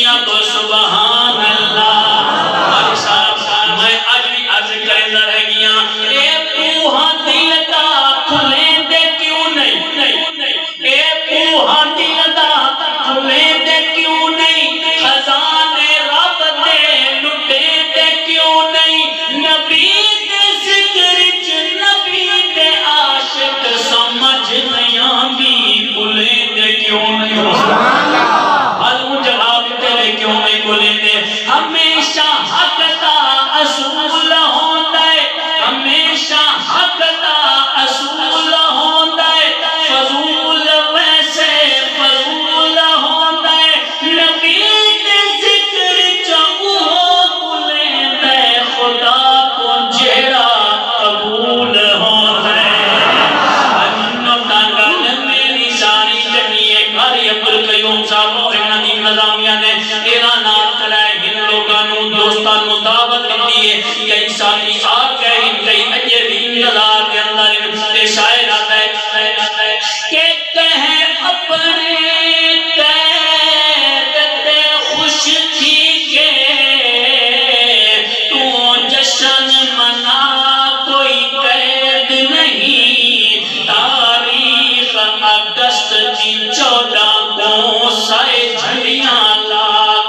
اچیاں کو سبحان اللہ اور صاحب میں آج بھی عرض کریں رہ گیا اے پوہاں دل دا کھلیں دے کیوں نہیں اے پوہاں دل دا کھلیں دے کیوں نہیں خزانے رب دے لٹیں دے کیوں نہیں نبی دے ذکر چ نبی دے عاشق سمجھ نہیں آندی کھلیں دے کیوں نہیں حضور جواب تیرے کیوں نہیں کھلیں دے ہمیشہ حق دا اصول ہوتا ہے ہمیشہ حق دا اصول ہوتا ہے فضول ویسے فضول ہوتا ہے نبی دے ذکر چاہو کھلیں دے خدا کو جیڑا قبول ہوتا ہے امنو تانگل میری ساری جنیے گھاری عبد القیوم صاحب اور ندیم نظامیہ نے اعلانات کرائے ان لوگانوں دوستانوں دعوت دیئے کئی ساتھی آ گئے کئی اجرین نظار کے اندر یہ شاعر آتا ہے کہ کہیں اپنے تے خوش تھی کہ تو جشن منا کوئی قید نہیں تاریخ اگست کی 14 کو سائے جھڑیاں لا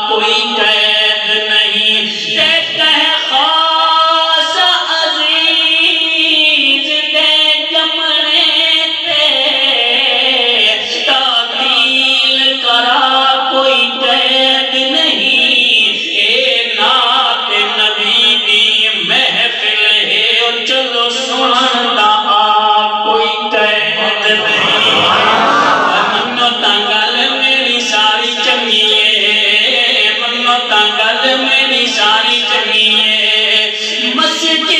کوئی قید نہیں ایک ہے خاص عزیز دے جمنے تے تعطیل کرا کوئی قید نہیں اے نات نبی دی محفل ہے چلو سنتا کوئی قید نہیں منو تانگل میری ساری چنگیے منو تانگل میری ساری چنگیے مسجد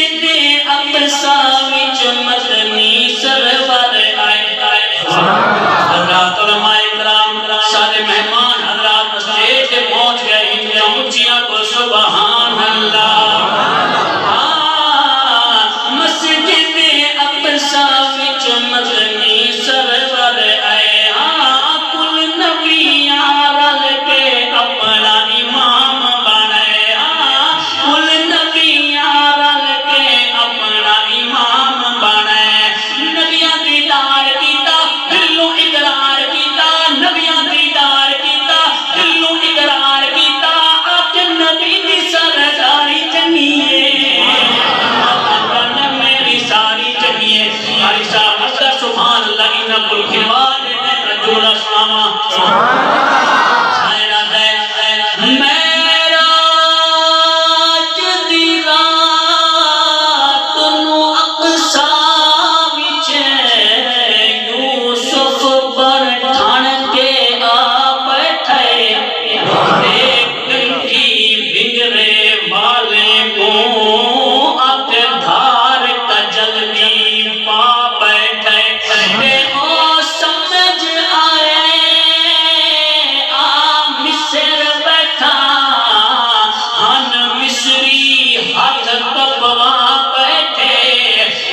اقصی وچ مدنی سرور آئے حضرات علماء کرام سارے مہمان حضرات مسجد سے پہنچ گئے ان اونچیاں کو سبحان اللہ مسجد اقصی وچ مدنی سرور آئے کل نبیاں رل کے اپنا امام بنائے کل نبیاں رل کے اپنا امام بنائے نبیاں دیدار کیتا دلوں اقرار کیتا نبیاں دیدار کیتا دلوں اقرار کیتا آج نبی دی سرداری چنیے میری ساری چنیے ہری صاحب مصدر سبحان اللہ انہ کل کھلوان رجول اسلاما شاعرہ دے میرا جدی رات نو اقصی وچ یوسف پر ٹھان کے آ بیٹھے ایک کنٹھی بگڑے والے کو آگ دھار کا جلدی پا بیٹھے او سمجھ آئے مصر بیٹھا ہن مصری ہاتھ کپوا بیٹھے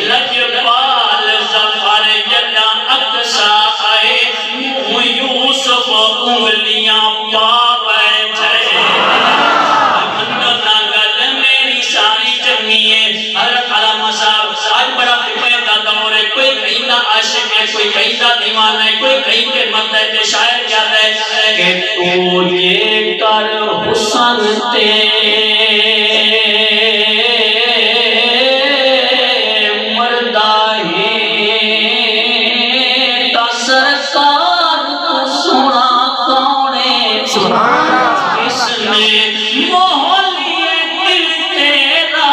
لجپال ظفر جدا اقصی آئے یوسف انگلیاں پا بیٹھے منو تانگل میری ساری چنگیے حضرت علامہ صاحب آج بڑا حکمت کا دور ہے کوئی کہیں کا عاشق ہے کوئی کہیں کا دیوانہ ہے کوئی کہیں کے مند ہے شاعر کیا ہے کہ تو یہ کر حسن مردہ تا سرکار تو سنا کونے اس نے محلیے دل تیرا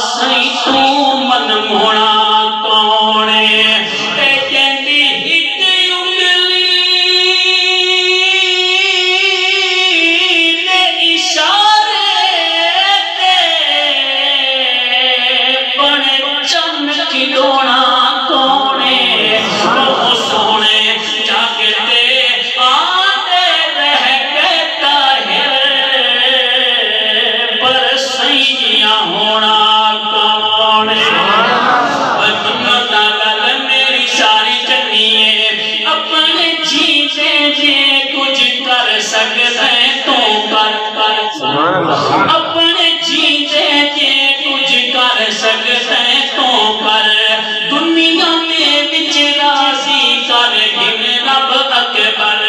سہی تو من موڑا کونے اے کہندی ہک انگلی نے اشارہ اپنے جیتے جے کچھ کر سکتے تو کر دنیا میں وچ راضی کر گن رب اکبر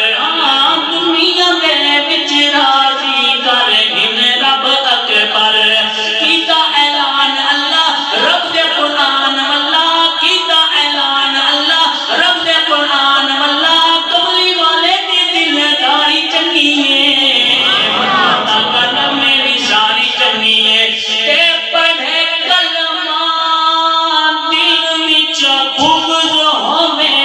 دنیا میں وچ راضی کر گن رب اکبر کیتا اعلان اللہ رب دے قرآن واللہ کیتا اعلان اللہ رب دے قرآن واللہ کملی والے دی دلداری چنگی ہے میری ساری چنگی ہے اے پڑھے کلمہ دل وچ بغض ہوے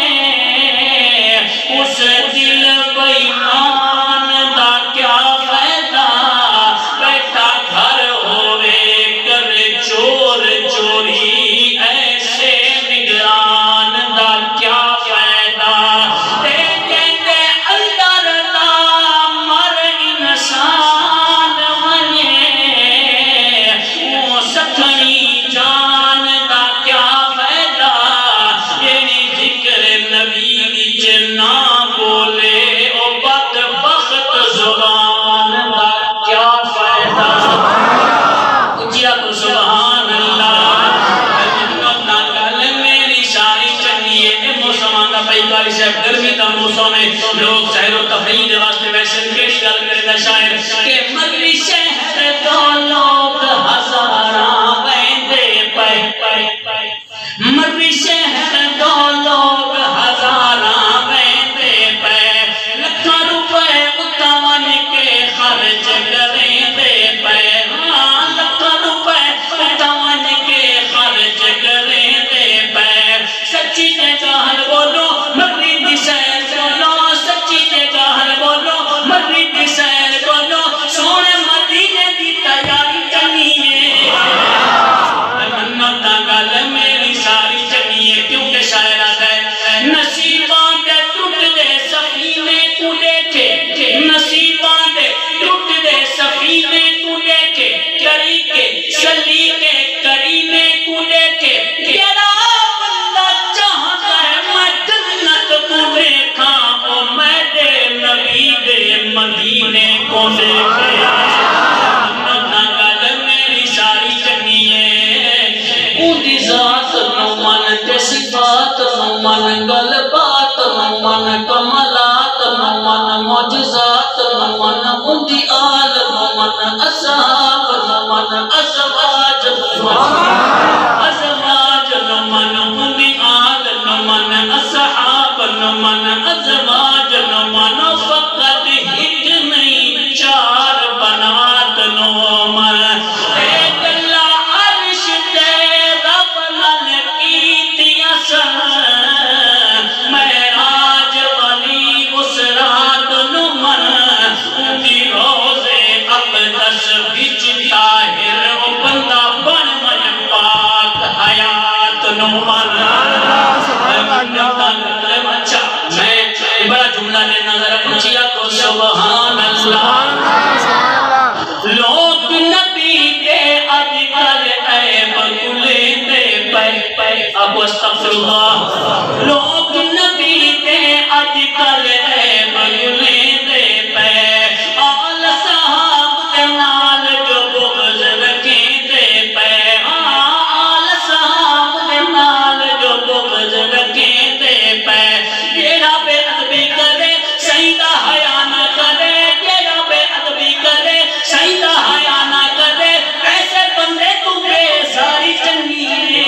اس دل بے ایمان دا کیا فائدہ بیٹھا گھر ہوے کر چور چوری ایسے نگران دا کیا فائدہ تے کہتے اندر دا مر انسان بنے وہ سکھنی جان دا کیا فائدہ یعنی ذکر نبی وچ نہ بولے او بدبخت زبان دا کیا فائدہ اچھیا تو سبحان اللہ میری ساری چنگی ہے اے موسم آنگا پہی کاری صاحب گرمی دا موسم ہے لوگ سہر و تفریح دے واسطے ویسے کیڑی گل کرے دا شاعر کہ مغری شہر تو لوگ ہزاراں ویندے پے مغری شہر تو لوگ ہزاراں ویندے پے لکھاں روپے اتاون کے خرچ کریندے پے لکھاں روپے اتاون کے خرچ کریندے پے سچی تے جاہل بولو مغری دی سیر بولو سچی تے جاہل بولو مغری دی سیر بولو سونے مدینے دی تیاری چنی ہے منت گل میری ساری چنی ہے کیونکہ شاعر آتا ہے نصیباں دے ٹوٹ دے سفینے کو دیکھے نصیباں دے ٹوٹ دے سفینے کو دیکھے کری کے سلی کے کرینے کو دیکھے تیرا بندہ چاہتا ہے میں جنت کو دیکھاں او میں دے نبی دے مدینے کو دیکھے میری ساری چنی ہے اُندی ذات نو من تے صفات نو من گل بات نو من کمالات نو من معجزات نو من اُندی آل نو من اصحاب نو من ازواج نو من اُندی آل نو من اصحاب نو من ازواج نو من فقط ہک نہیں چار بنات نو من ایک اللہ عرش تے رب نال کیتیاں سن معراج والی اس رات نو من اُندی روزے اقدس وچ طاہر او بندہ بن من پاک حیات نو من اچھا میں بڑا جملہ لینا ذرا پوچھیا کو سبحان اللہ لوگ نبی دے اج کل عیب گلیندے پے اب استغفر اللہ لوگ نبی دے اج کل عیب گلیندے پے آل صحاب دے نال جو بغض رکھیندے پے آل صحاب دے نال جو بغض رکھیندے پے جیڑا بے ادبی کرے سیدہ حیا نہ کرے جیڑا بے ادبی کرے سیدہ حیا نہ کرے ایسے بندے کو بے ساری چنگی ہے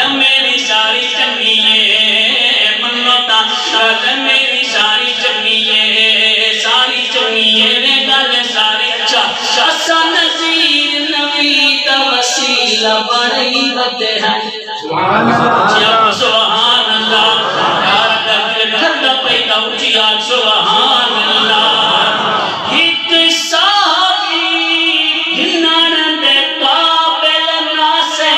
میری ساری چنگی ہے منوتا میری ساری چنگی ہے ساری چنگی ہے گل ساری اچھا نظیر نبی دا وسیلہ بڑی بدے ہیں سبحان اللہ یار گھر دا پیدا اٹھیا سبحان اللہ ایک صحابی گھنان دے قابل نہ سے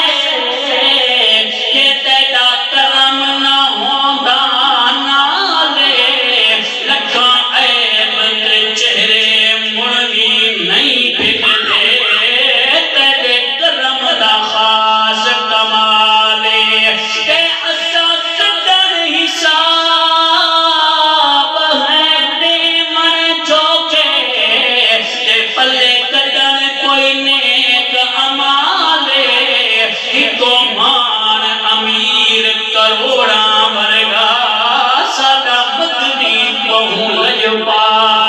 یہ تیڑا کرم نہ ہوندا نالے لکھاں عیب تے چہرے مڑوی نہیں بھگدے تیڑے کرم دا خاص کمالے اے اسا قدر حساب ہے پاک